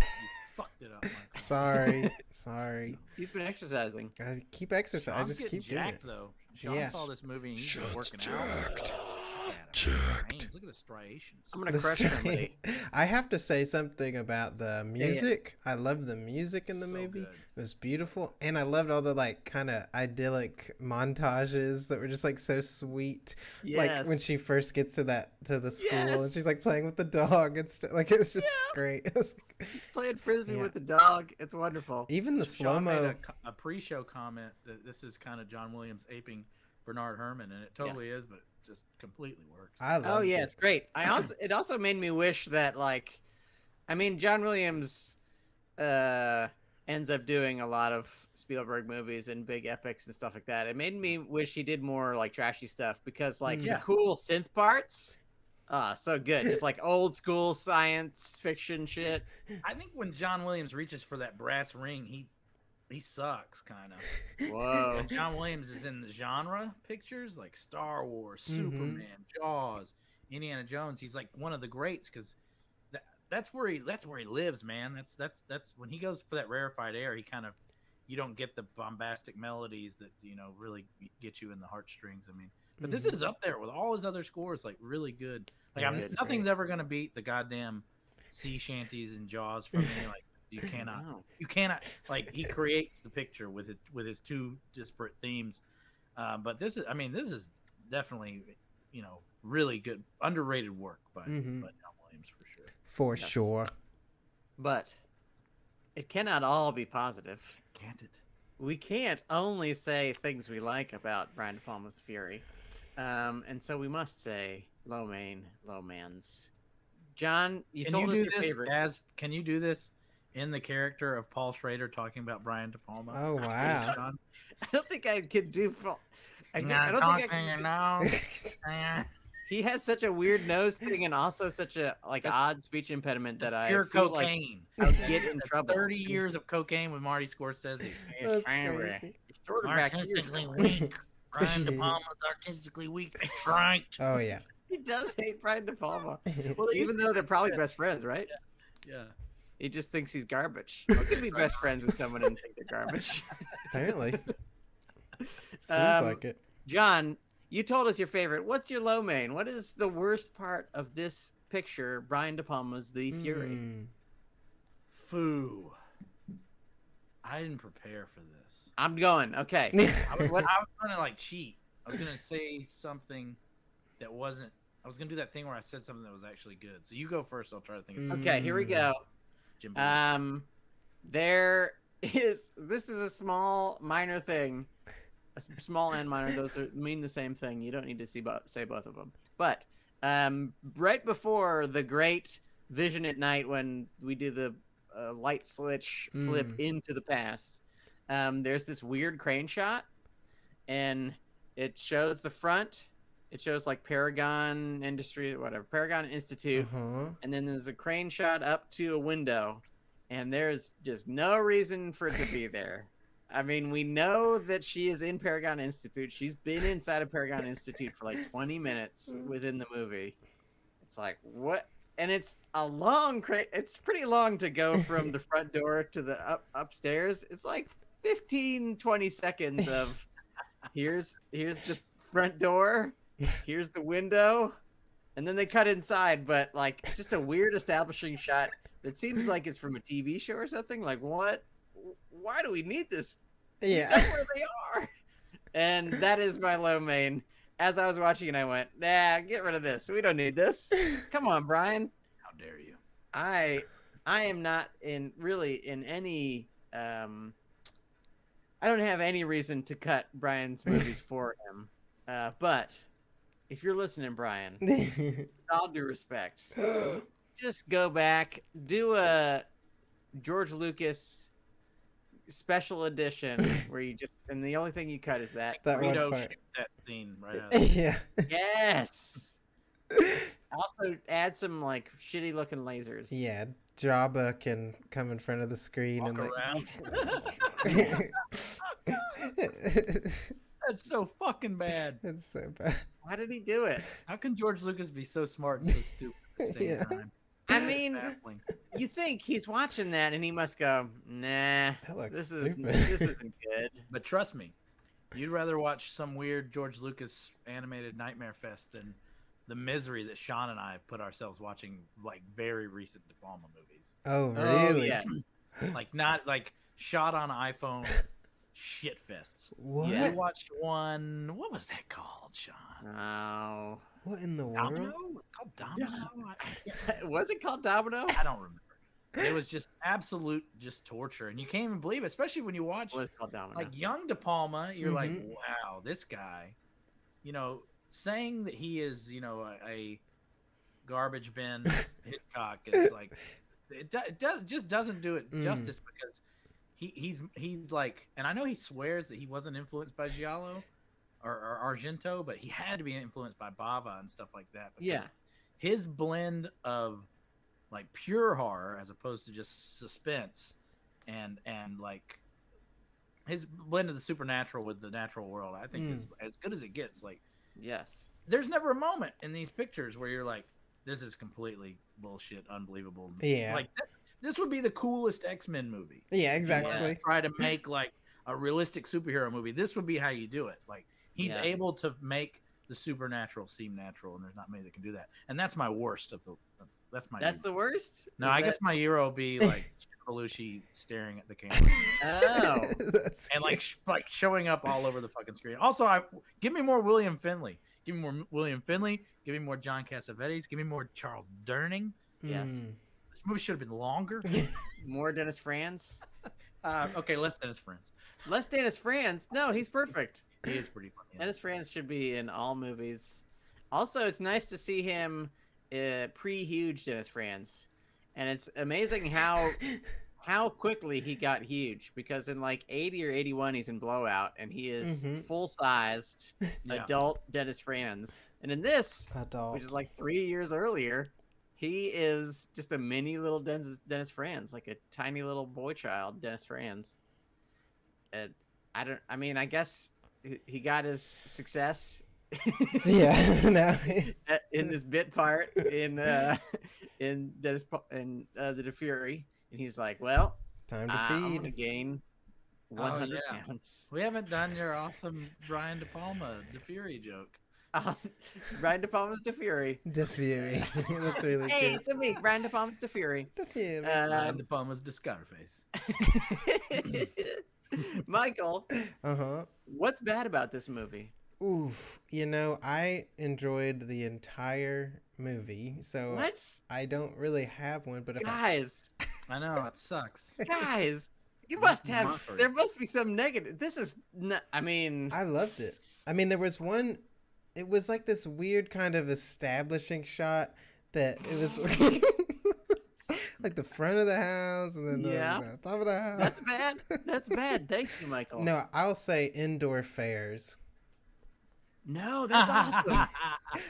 fucked it up, Michael. Sorry. He's been exercising. I keep exercising. I just keep doing jacked, it. though. Sean saw this movie and he's been working out. Veins. Look at the striations. I'm gonna crush somebody. I have to say something about the music. I love the music in the movie. Good. It was beautiful, and I loved all the like kind of idyllic montages that were just like so sweet. Yes. Like when she first gets to the school and she's like playing with the dog and stuff. Like it was just great. It was like, playing frisbee with the dog. It's wonderful. Even the slow Sean mo. made a pre-show comment that this is kind of John Williams aping Bernard Herrmann, and it totally is, but it just completely works. It's great. It also made me wish that John Williams ends up doing a lot of Spielberg movies and big epics and stuff like that. It made me wish he did more like trashy stuff because the cool synth parts, so good. Just like old school science fiction shit. I think when John Williams reaches for that brass ring, he sucks, kind of. Whoa. When John Williams is in the genre pictures like Star Wars, Superman, Jaws, Indiana Jones. He's like one of the greats because that's where he lives, man. That's when he goes for that rarefied air. You don't get the bombastic melodies that really get you in the heartstrings. I mean, but this is up there with all his other scores, like really good. Like nothing's ever gonna beat the goddamn sea shanties and Jaws for me. Like. You cannot like he creates the picture with his two disparate themes, but this is definitely really good underrated work by John Williams for sure. But it cannot all be positive, can't it? We can't only say things we like about Brian De Palma's The Fury, and so we must say low mans. John, you told us your favorite. Can you do this? In the character of Paul Schrader talking about Brian De Palma. Oh wow! I don't think I could do. I don't think I can. He has such a weird nose thing and also such a odd speech impediment that I pure feel cocaine. I'll get in trouble. 30 years of cocaine with Marty Scorsese. That's crazy. Artistically weak. Brian De Palma's artistically weak. That's right. Oh yeah. He does hate Brian De Palma. Well, even though they're probably best friends, right? Yeah. He just thinks he's garbage. How can be best friends with someone and think they're garbage? Apparently. Seems like it. John, you told us your favorite. What's your low main? What is the worst part of this picture, Brian De Palma's The Fury? Foo. I didn't prepare for this. I'm going. Okay. I was going to cheat. I was going to say something that wasn't. I was going to do that thing where I said something that was actually good. So you go first. I'll try to think of something. Okay, here we go. This is a small minor thing, a small and minor. Those mean the same thing. You don't need to say both of them. But right before the great vision at night, when we do the light switch flip into the past, there's this weird crane shot, and it shows the front. It shows Paragon Industry, whatever, Paragon Institute. And then there's a crane shot up to a window, and there's just no reason for it to be there. I mean, we know that she is in Paragon Institute. She's been inside of Paragon Institute for 20 minutes within the movie. It's like, what? And it's a long crane. It's pretty long to go from the front door to the upstairs. It's 15, 20 seconds of here's the front door. Here's the window, and then they cut inside, but just a weird establishing shot that seems like it's from a TV show or something. What? Why do we need this? Yeah. That's where they are. And that is my low main. As I was watching it, I went, nah, get rid of this. We don't need this. Come on, Brian. How dare you? I am not in any I don't have any reason to cut Brian's movies for him. But if you're listening, Brian, with all due respect, just go back, do a George Lucas special edition where you and the only thing you cut is that one shoot part. that scene right out of Yeah. Yes. Also add some shitty looking lasers. Yeah. Jabba can come in front of the screen walk and around. That's so fucking bad. It's so bad. Why did he do it? How can George Lucas be so smart and so stupid at the same time? I mean, you think he's watching that and he must go, nah, this isn't good. But trust me, you'd rather watch some weird George Lucas animated Nightmare Fest than the misery that Sean and I have put ourselves watching like very recent De Palma movies. Oh, really? Oh, yeah. Like not like shot on iPhone shit fests. What? We watched one. What was that called, Sean? Oh. What in the Domino? world? Was it called Domino? Was it called Domino? I don't remember. It was just absolute just torture, and you can't even believe it, especially when you watch It was called Domino. like young De Palma. You're like, wow, this guy, you know, saying that he is, you know, a garbage bin Hitchcock is like, it just doesn't do it justice because he's like, and I know he swears that he wasn't influenced by Giallo or Argento, but he had to be influenced by Bava and stuff like that. Because his blend of like pure horror as opposed to just suspense and like his blend of the supernatural with the natural world, I think is as good as it gets. Like, yes, there's never a moment in these pictures where you're like, this is completely bullshit, unbelievable. Yeah. Like this would be the coolest X-Men movie. Yeah, exactly. Try to make like a realistic superhero movie. This would be how you do it. Like he's able to make the supernatural seem natural, and there's not many that can do that. And that's my worst of the. That's the worst. No, I guess my hero will be like Belushi staring at the camera. Oh, and like showing up all over the fucking screen. Also, give me more William Finley. Give me more William Finley. Give me more John Cassavetes. Give me more Charles Durning. Yes. This movie should have been longer. More Dennis Franz. Okay, less Dennis Franz. Less Dennis Franz. No, he's perfect. He is pretty funny. Yeah. Dennis Franz should be in all movies. Also, it's nice to see him pre-huge Dennis Franz, and it's amazing how quickly he got huge, because in like 80 or 81 he's in Blowout and he is full-sized adult Dennis Franz, and in this which is like 3 years earlier, he is just a mini little Dennis Franz, like a tiny little boy child Dennis Franz. And I guess he got his success in this bit part in Dennis in the De Fury, and he's like, well, time to feed. I'm gonna gain 100 pounds. We haven't done your awesome Brian De Palma De Fury joke. Brian De Palma's De Fury. De Fury. That's really hey, good. it's a me, Brian De Palma's De Fury. De Fury. Brian De Palma's De Scarface. Michael, what's bad about this movie? Oof, I enjoyed the entire movie, so what? I don't really have one. But guys, I know it sucks. Guys, you must have. There must be some negative. This is not. I mean, I loved it. I mean, there was one. It was like this weird kind of establishing shot that it was like the front of the house and then the top of the house. That's bad. That's bad. Thank you, Michael. No, I'll say indoor fairs. No, that's awesome.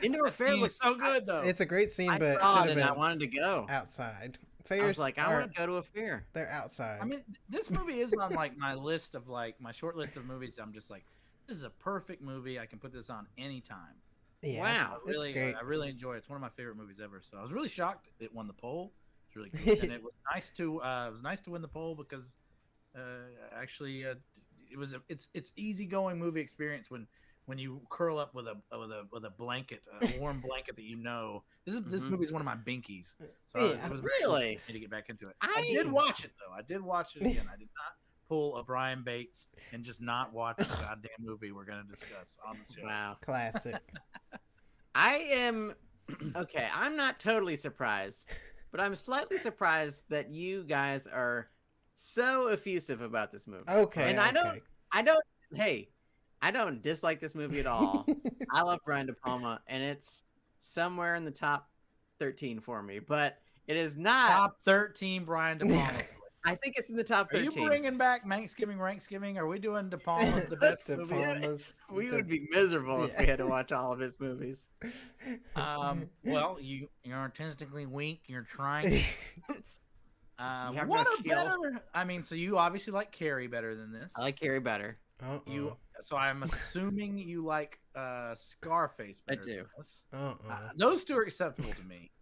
Indoor fair was so good though. It's a great scene, but I saw it and I wanted to go outside. Fairs. I was like, I want to go to a fair. They're outside. I mean, this movie is on like my list of like my short list of movies. I'm just like, this is a perfect movie. I can put this on anytime. Yeah, wow, it's great. I really enjoy it. It's one of my favorite movies ever. So I was really shocked it won the poll. It's really good, and it was nice to win the poll because actually it's easygoing movie experience when you curl up with a blanket, a warm blanket that this movie is one of my binkies. So it was really cool to get back into it. I did watch it though. I did watch it again. I did not pull a Brian Bates and just not watch the goddamn movie we're going to discuss on the show. Wow, classic. I am okay. I'm not totally surprised, but I'm slightly surprised that you guys are so effusive about this movie. Okay, and I don't dislike this movie at all. I love Brian De Palma, and it's somewhere in the top 13 for me, but it is not top 13 Brian De Palma. I think it's in the top 13. Are you bringing back Ranksgiving? Are we doing De Palma's the best movies? We would be miserable if we had to watch all of his movies. Well, you're artistically weak. You're trying. What a better? I mean, so you obviously like Carrie better than this. I like Carrie better. So I'm assuming you like Scarface better. I do. Than this. Those two are acceptable to me.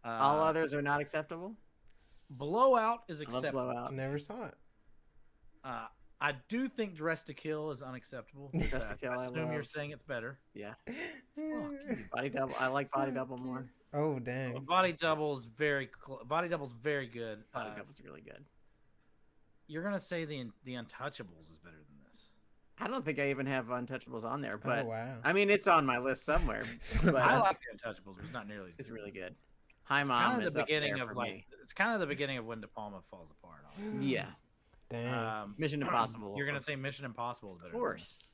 All others are not acceptable. Blowout is acceptable. Never saw it. I do think Dress to Kill is unacceptable. Dress to Kill, I assume you're love. saying it's better. Yeah. Body Double. I like Body Double more. Oh dang. Body Double's very Body Double's very good. Body Double's really good. You're gonna say the Untouchables is better than this. I don't think I even have Untouchables on there, but wow. I mean it's on my list somewhere. But I like the Untouchables, but it's not nearly. It's really good. Hi It's Mom kind of is the up beginning there of for like. me. It's kind of the beginning of when De Palma falls apart. Honestly. Yeah. Dang. Mission Impossible. You're gonna say Mission Impossible is better. Of course.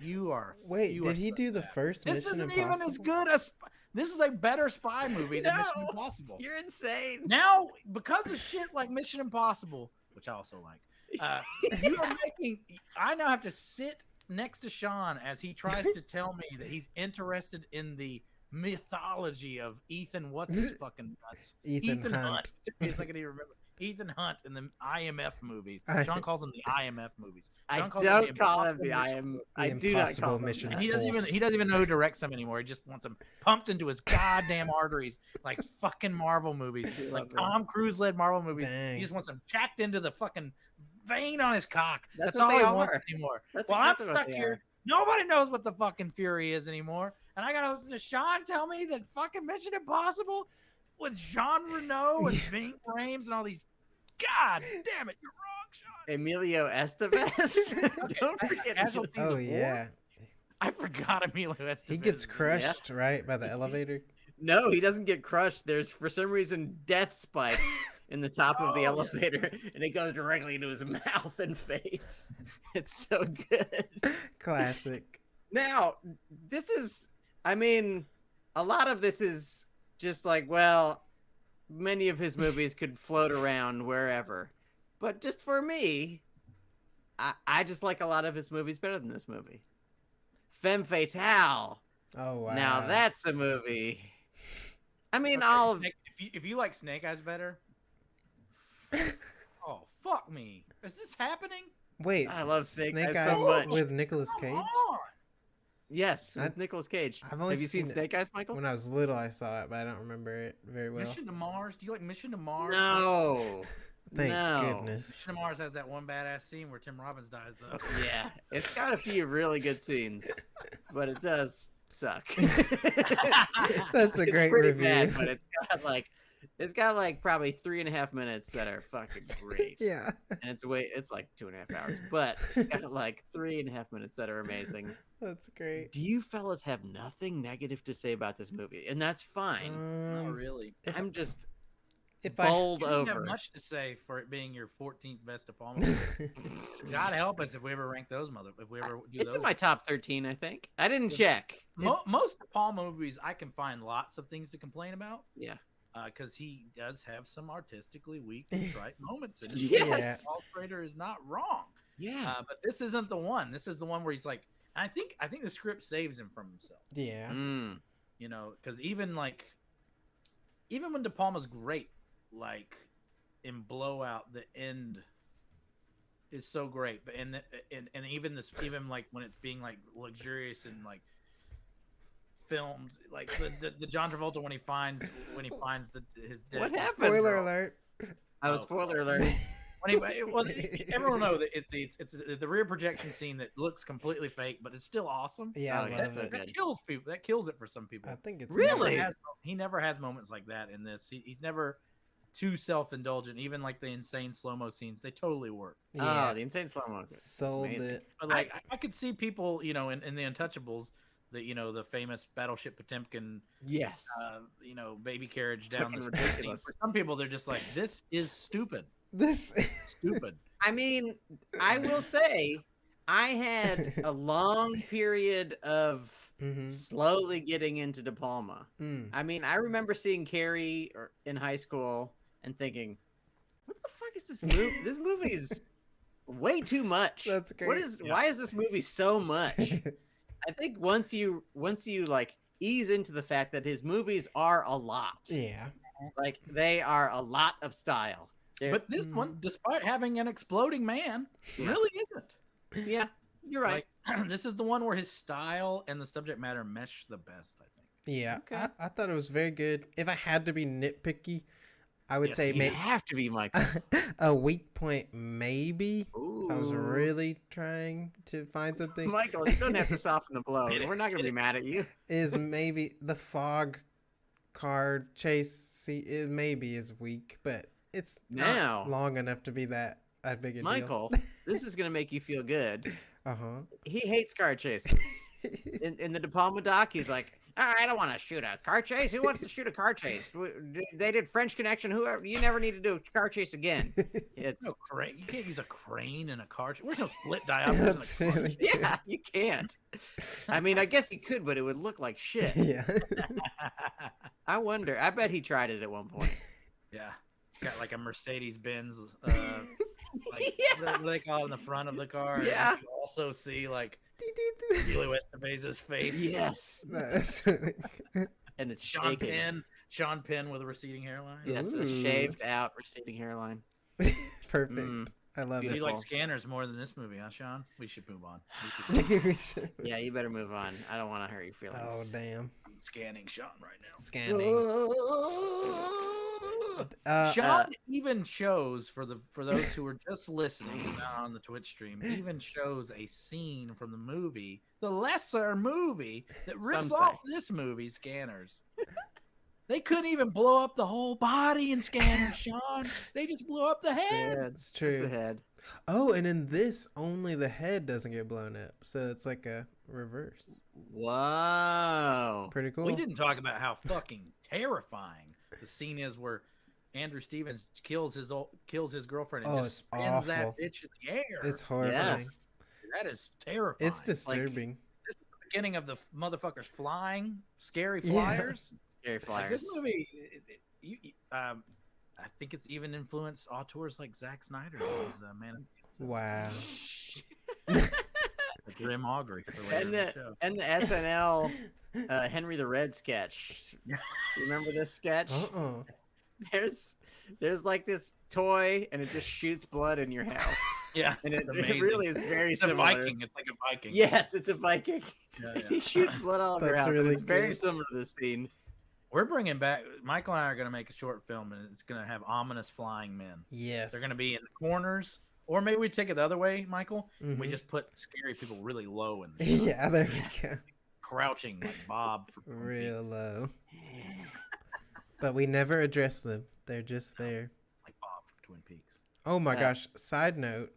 You are. Wait, you did are he so do the bad. first This Mission isn't Impossible? even as good as. This is a better spy movie than Mission No. Impossible. You're insane. Now, because of shit like Mission Impossible, which I also like, you are making. I now have to sit next to Sean as he tries to tell me that he's interested in the mythology of Ethan. What's his fucking nuts? Ethan Hunt. Took me a second to even remember. Ethan Hunt in the IMF movies. Sean calls them the IMF movies. I Sean calls don't call them them the Impossible IM. Mission. I The do not Impossible call them Mission that. He doesn't even know who directs them anymore. He just wants them pumped into his goddamn arteries like fucking Marvel movies, like Tom Cruise led Marvel movies. Dang. He just wants them jacked into the fucking vein on his cock. That's That's what all they he wants are. anymore. That's Well, exactly I'm what stuck they here. are. Nobody knows what the fucking Fury is anymore, and I gotta listen to Sean tell me that fucking Mission Impossible with Jean Reno and Ving Rhames and all these. God damn it, you're wrong, Sean. Emilio Estevez. Don't forget. Casualties Oh of War? yeah. I forgot Emilio Estevez. He gets crushed, right, by the elevator. No, he doesn't get crushed. There's for some reason death spikes in the top of the Oh, elevator, and it goes directly into his mouth and face. It's so good. Classic. Now, this is, I mean, a lot of this is just like, well, many of his movies could float around wherever. But just for me, I just like a lot of his movies better than this movie. Femme Fatale. Oh wow. Now that's a movie. I mean, Okay, all of Nick, if you like Snake Eyes better, oh fuck me, is this happening? Wait, I love Snake Eyes Eyes so much. with Nicolas Come Cage. on. yes, with Nicolas Cage. I've only Have you seen seen it Snake Eyes, Michael? When I was little, I saw it, but I don't remember it very well. Mission to Mars. Do you like Mission to Mars? No. Thank no. goodness. Mission to Mars has that one badass scene where Tim Robbins dies, though. Yeah, it's got a few really good scenes, but it does suck. That's a It's great pretty review. bad, but it's got like probably 3.5 minutes that are fucking great. Yeah. And it's like 2.5 hours, but it's got like 3.5 minutes that are amazing. That's great. Do you fellas have nothing negative to say about this movie? And that's fine. Not really. I'm just if I bowled You didn't have over. much to say for it being your 14th best De Palma movie. God help us if we ever rank those if we ever do It's those. in my top 13, I think. I didn't check. Most De Palma movies, I can find lots of things to complain about. Yeah. Because he does have some artistically weak and trite moments. And Yes. Paul Schrader is not wrong. Yeah. But this isn't the one. This is the one where he's like, I think the script saves him from himself. Yeah. Mm. You know, because even when De Palma's great, like in Blowout, the end is so great. But and even like when it's being like luxurious and like filmed, like the John Travolta when he finds his dead. What happened? Spoiler alert. I was spoiler alert. Everyone know that it's the rear projection scene that looks completely fake, but it's still awesome. Yeah, Oh, I yeah, love so it. good. That kills people. That kills it for some people. I think it's Really? He never has moments like that in this. He's never too self-indulgent. Even like the insane slow-mo scenes, they totally work. Yeah. Oh, the insane slow mo. Sold it. But like I could see people, in the Untouchables, the famous Battleship Potemkin, Yes. baby carriage down the Fucking scene. ridiculous. For some people, they're just like, this is stupid. This Stupid. I mean, I will say, I had a long period of Mhm. slowly getting into De Palma. Mm. I mean, I remember seeing Carrie in high school and thinking, "What the fuck is this movie? This movie is way too much. That's great. Why is this movie so much?" I think once you like ease into the fact that his movies are a lot, Yeah. like they are a lot of style. But this one, despite having an exploding man, really isn't. Yeah, you're right. Like, this is the one where his style and the subject matter mesh the best, I think. Yeah. Okay. I thought it was very good. If I had to be nitpicky, I would Yes, say You maybe have to be Michael. a weak point, maybe. Ooh. I was really trying to find something. Michael, you don't have to soften the blow. We're not going to be mad at you. Is maybe the fog car chase? See, it maybe is weak, but it's not long enough to be that big a deal. Michael, this is going to make you feel good. He hates car chases. In the De Palma doc, he's like, I don't want to shoot a car chase. Who wants to shoot a car chase? They did French Connection. Whoever, you never need to do a car chase again. It's no crane. You can't use a crane in a car chase. Where's no split diopters in a car chase? Yeah, you can't. I mean, I guess you could, but it would look like shit. Yeah. I wonder. I bet he tried it at one point. Yeah. It's got like a Mercedes-Benz, what do they call it in the front of the car? Yeah. You also see like Julie Westaphase's face. Yes. And it's Sean shaking. Penn. Sean Penn with a receding hairline. Yes, a shaved out receding hairline. Perfect. I love it. You like Scanners more than this movie, huh, Sean? We should move on. Yeah, you better move on. I don't want to hurt your feelings. Oh, damn. I'm scanning Sean right now. Scanning. Sean even shows, for those who are just listening on the Twitch stream, even shows a scene from the movie, the lesser movie that rips off this movie, Scanners. They couldn't even blow up the whole body in Scanners, Sean. They just blew up the head. It's true. Just the head. Oh, and in this, only the head doesn't get blown up. So it's like a reverse. Wow. Pretty cool. We didn't talk about how fucking terrifying the scene is where Andrew Stevens kills his girlfriend and just spins that bitch in the air. It's horrifying. Yes. That is terrifying. It's disturbing. This is the beginning of the motherfuckers flying, scary flyers. Yeah. Scary flyers. Like this movie, I think it's even influenced auteurs like Zack Snyder. Man. Wow. Grim Augury. And the SNL Henry the Red sketch. Do you remember this sketch? There's like this toy and it just shoots blood in your house. Yeah, and it really is very similar. It's a Viking. It's like a Viking. Yes, it's a Viking. Yeah. He shoots blood all over your house. Really it's very similar to this scene. We're bringing back. Michael and I are going to make a short film, and it's going to have ominous flying men. Yes, they're going to be in the corners, or maybe we take it the other way, Michael. Mm-hmm. We just put scary people really low in the shot. Yeah, there we go. Crouching like Bob for real low. But we never address them. They're just there. Like Bob from Twin Peaks. Oh my gosh! Side note.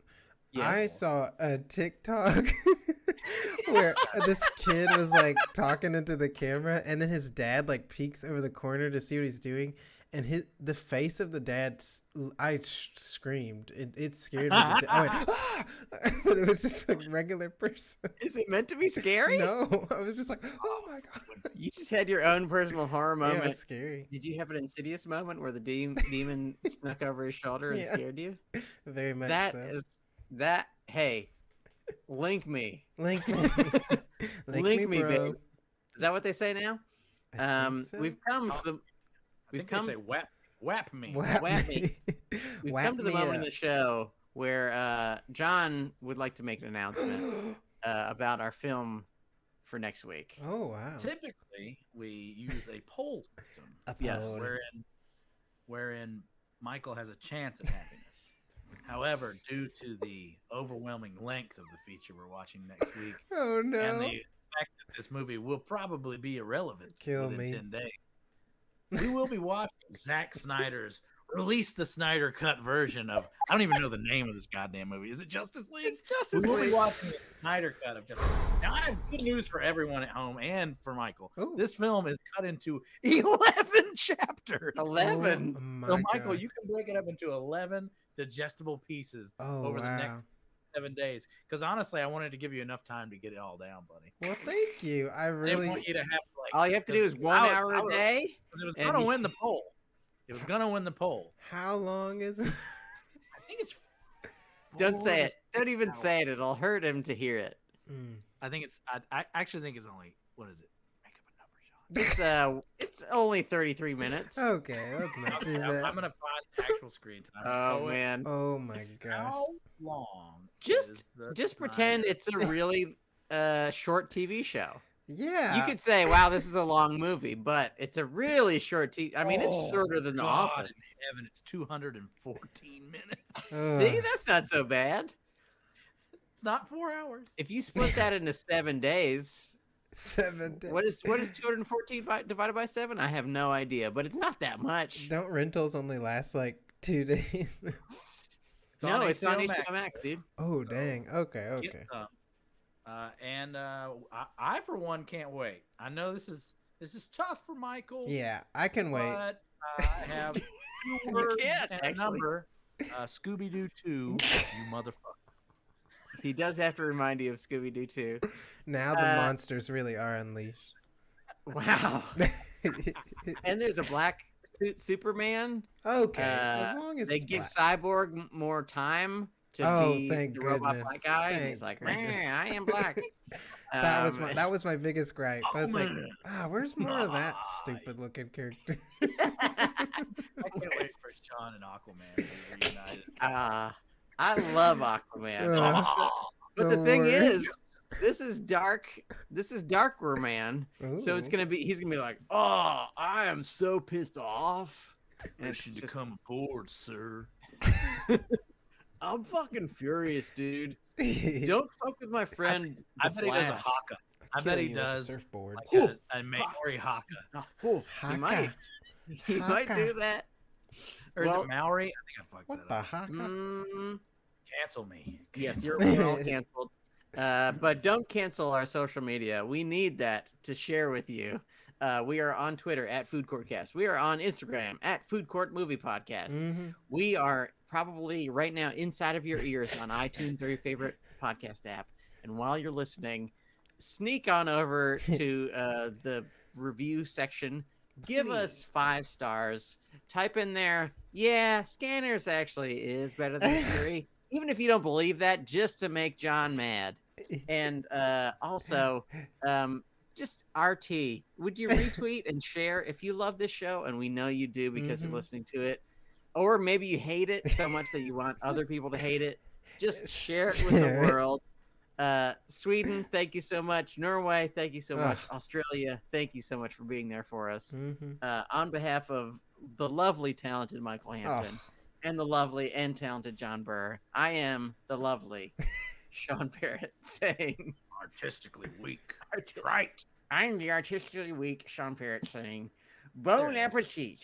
Yes. I saw a TikTok where this kid was like talking into the camera, and then his dad like peeks over the corner to see what he's doing, and the face of the dad, I screamed. It scared me. I went, ah! But it was just a regular person. Is it meant to be scary? No, I was just like, oh my god. You just had your own personal horror moment. Yeah, it was scary. Did you have an Insidious moment where the demon snuck over his shoulder and scared you? Very much. Hey, link me. Link me, me, bro. babe. Is that what they say now? So. We've come to the. They say whap me. Whap me. We've come to the moment in the show where John would like to make an announcement about our film for next week. Oh wow! Typically, we use a poll system. Yes, wherein Michael has a chance at happiness. However, due to the overwhelming length of the feature we're watching next week, oh no, and the fact that this movie will probably be irrelevant within 10 days, we will be watching Zack Snyder's release the Snyder Cut version of, I don't even know the name of this goddamn movie. Is it Justice League? It's Justice League. We will be watching the Snyder Cut of Justice League. Now, I have good news for everyone at home and for Michael. Ooh. This film is cut into 11 chapters. 11? So, Michael, you can break it up into 11 digestible pieces over the next 7 days. Because honestly, I wanted to give you enough time to get it all down, buddy. Well, thank you. I really want you to have all you have to do is 1 hour a day. It was going to win the poll. It was going to win the poll. How long is it? I think it's. Don't say it. Don't even say it. It'll hurt him to hear it. I think it's. I actually think it's only. What is it? Make up a number, John. It's only 33 minutes. Okay, that's not too bad. I'm gonna find the actual screen time. Oh man. Oh my gosh. How long? Just pretend it's a really short TV show. Yeah. You could say, wow, this is a long movie, but it's a really short TV. I mean, it's shorter than The Office. Evan, it's 214 minutes. See, that's not so bad. It's not 4 hours. If you split that into 7 days, 7 days. What is 214 divided by 7? I have no idea, but it's not that much. Don't rentals only last like 2 days? It's on HBO Max, dude. Oh, dang. Okay. I for one can't wait. I know this is tough for Michael. Yeah, I can wait. But I have 2 words and a number. Scooby-Doo 2, you motherfucker. He does have to remind you of Scooby-Doo 2. Now the monsters really are unleashed. Wow. And there's a black suit Superman. Okay, as long as they give Cyborg more time to be thank the robot goodness. black guy. And he's like, man, I am black. That was my biggest gripe. I was like, where's more of that stupid looking character? I can't wait for Sean and Aquaman to be reunited. I love Aquaman. But the thing is, this is Darker Man. So he's gonna be like, oh, I am so pissed off. And I should come aboard, sir. I'm fucking furious, dude. Don't fuck with my friend. I bet he does a haka. I bet he does surfboard. Like a Maori haka. He might do that. Or is it Maori? I think I fucked what that the up. haka? Cancel me. Yes, we're all canceled. But don't cancel our social media. We need that to share with you. We are on Twitter at Food Courtcast. We are on Instagram at Food Court Movie Podcast. Mm-hmm. We are probably right now inside of your ears on iTunes or your favorite podcast app. And while you're listening, sneak on over to the review section. Give us 5 stars. Type in there, Scanners actually is better than Fury. Even if you don't believe that, just to make John mad. And also, just RT, would you retweet and share if you love this show? And we know you do because you're listening to it. Or maybe you hate it so much that you want other people to hate it. Just share it with the world. Sweden, thank you so much. Norway, thank you so much. Australia, thank you so much for being there for us. On behalf of the lovely, talented Michael Hampton and the lovely and talented John Burr, I am the lovely Sean Parrott saying... Artistically weak. Right. I'm the artistically weak Sean Parrott saying, bon appetit.